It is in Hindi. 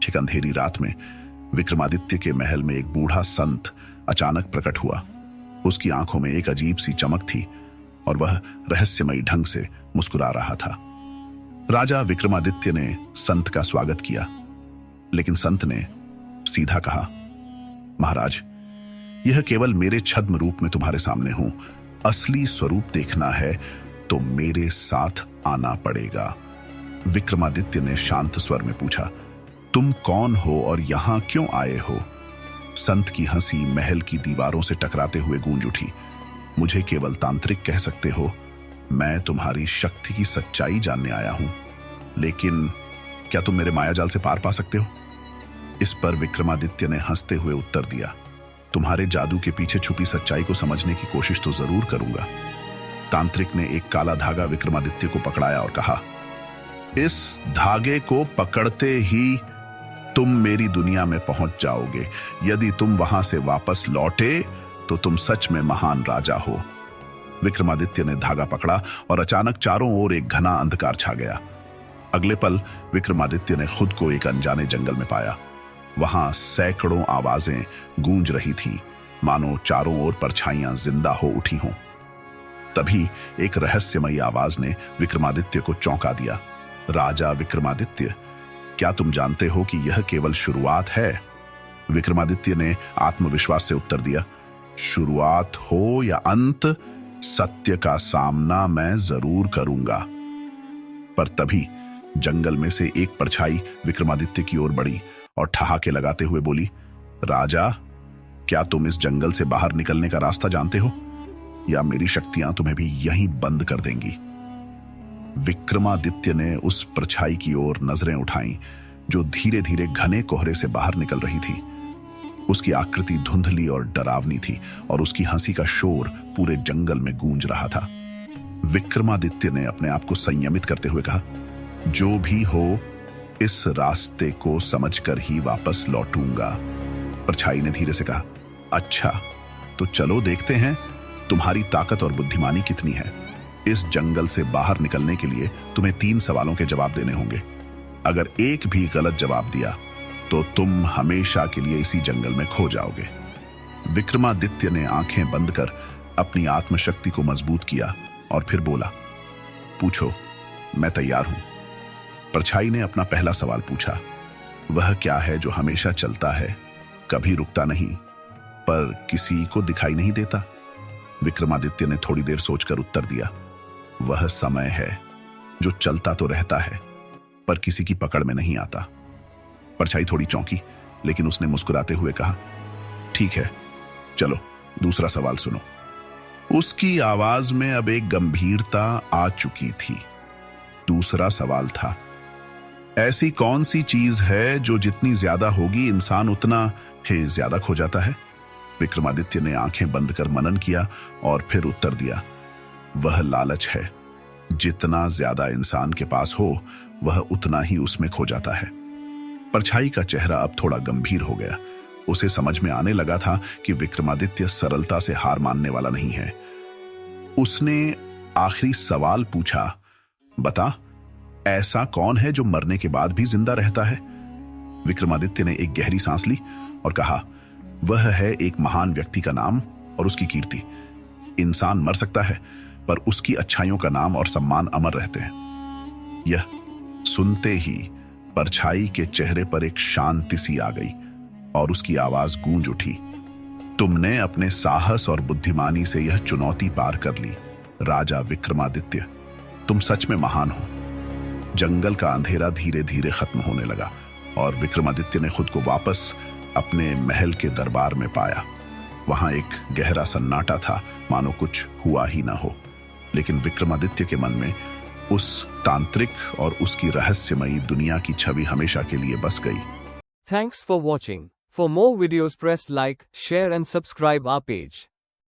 एक अंधेरी रात में विक्रमादित्य के महल में एक बूढ़ा संत अचानक प्रकट हुआ। उसकी आंखों में एक अजीब सी चमक थी और वह रहस्यमयी ढंग से मुस्कुरा रहा था। राजा विक्रमादित्य ने संत का स्वागत किया, लेकिन संत ने सीधा कहा, महाराज, यह केवल मेरे छद्म रूप में तुम्हारे सामने हूं। असली स्वरूप देखना है तो मेरे साथ आना पड़ेगा। विक्रमादित्य ने शांत स्वर में पूछा, तुम कौन हो और यहां क्यों आए हो? संत की हंसी महल की दीवारों से टकराते हुए गूंज उठी। मुझे केवल तांत्रिक कह सकते हो। मैं तुम्हारी शक्ति की सच्चाई जानने आया हूं, लेकिन क्या तुम मेरे मायाजाल से पार पा सकते हो? इस पर विक्रमादित्य ने हंसते हुए उत्तर दिया, तुम्हारे जादू के पीछे छुपी सच्चाई को समझने की कोशिश तो जरूर करूंगा। तांत्रिक ने एक काला धागा विक्रमादित्य को पकड़ाया और कहा, इस धागे को पकड़ते ही तुम मेरी दुनिया में पहुंच जाओगे। यदि तुम वहां से वापस लौटे तो तुम सच में महान राजा हो। विक्रमादित्य ने धागा पकड़ा और अचानक चारों ओर एक घना अंधकार छा गया। अगले पल विक्रमादित्य ने खुद को एक अनजाने जंगल में पाया। वहां सैकड़ों आवाजें गूंज रही थीं, मानो चारों ओर परछाइयां जिंदा हो उठी हों। तभी एक रहस्यमयी आवाज ने विक्रमादित्य को चौंका दिया, राजा विक्रमादित्य, क्या तुम जानते हो कि यह केवल शुरुआत है? विक्रमादित्य ने आत्मविश्वास से उत्तर दिया, शुरुआत हो या अंत, सत्य का सामना मैं जरूर करूंगा। पर तभी जंगल में से एक परछाई विक्रमादित्य की ओर बढ़ी और ठहाके लगाते हुए बोली, राजा, क्या तुम इस जंगल से बाहर निकलने का रास्ता जानते हो, या मेरी शक्तियां तुम्हें भी यहीं बंद कर देंगी? विक्रमादित्य ने उस परछाई की ओर नजरें उठाईं, जो धीरे धीरे घने कोहरे से बाहर निकल रही थी। उसकी आकृति धुंधली और डरावनी थी और उसकी हंसी का शोर पूरे जंगल में गूंज रहा था। विक्रमादित्य ने अपने आप को संयमित करते हुए कहा, जो भी हो, इस रास्ते को समझकर ही वापस लौटूंगा। परछाई ने धीरे से कहा, अच्छा, तो चलो देखते हैं तुम्हारी ताकत और बुद्धिमानी कितनी है। इस जंगल से बाहर निकलने के लिए तुम्हें 3 सवालों के जवाब देने होंगे। अगर एक भी गलत जवाब दिया तो तुम हमेशा के लिए इसी जंगल में खो जाओगे। विक्रमादित्य ने आंखें बंद कर अपनी आत्मशक्ति को मजबूत किया और फिर बोला, पूछो, मैं तैयार हूं। परछाई ने अपना पहला सवाल पूछा, वह क्या है जो हमेशा चलता है, कभी रुकता नहीं, पर किसी को दिखाई नहीं देता? विक्रमादित्य ने थोड़ी देर सोचकर उत्तर दिया, वह समय है जो चलता तो रहता है पर किसी की पकड़ में नहीं आता। परछाई थोड़ी चौंकी, लेकिन उसने मुस्कुराते हुए कहा, ठीक है, चलो दूसरा सवाल सुनो। उसकी आवाज में अब एक गंभीरता आ चुकी थी। दूसरा सवाल था, ऐसी कौन सी चीज है जो जितनी ज्यादा होगी इंसान उतना ही ज्यादा खो जाता है? विक्रमादित्य ने आंखें बंद कर मनन किया और फिर उत्तर दिया, वह लालच है। जितना ज्यादा इंसान के पास हो, वह उतना ही उसमें खो जाता है। परछाई का चेहरा अब थोड़ा गंभीर हो गया। उसे समझ में आने लगा था कि विक्रमादित्य सरलता से हार मानने वाला नहीं है। उसने आखिरी सवाल पूछा, बता, ऐसा कौन है जो मरने के बाद भी जिंदा रहता है? विक्रमादित्य ने एक गहरी सांस ली और कहा, वह है एक महान व्यक्ति का नाम और उसकी कीर्ति। इंसान मर सकता है, पर उसकी अच्छाइयों का नाम और सम्मान अमर रहते हैं। यह सुनते ही परछाई के चेहरे पर एक शांति सी आ गई और उसकी आवाज गूंज उठी, तुमने अपने साहस और बुद्धिमानी से यह चुनौती पार कर ली। राजा विक्रमादित्य, तुम सच में महान हो। जंगल का अंधेरा धीरे धीरे खत्म होने लगा और विक्रमादित्य ने खुद को वापस अपने महल के दरबार में पाया। वहां एक गहरा सन्नाटा था, मानो कुछ हुआ ही ना हो। लेकिन विक्रमादित्य के मन में उस तांत्रिक और उसकी रहस्यमयी दुनिया की छवि हमेशा के लिए बस गई। Thanks for watching. For more videos press like, share and subscribe our page.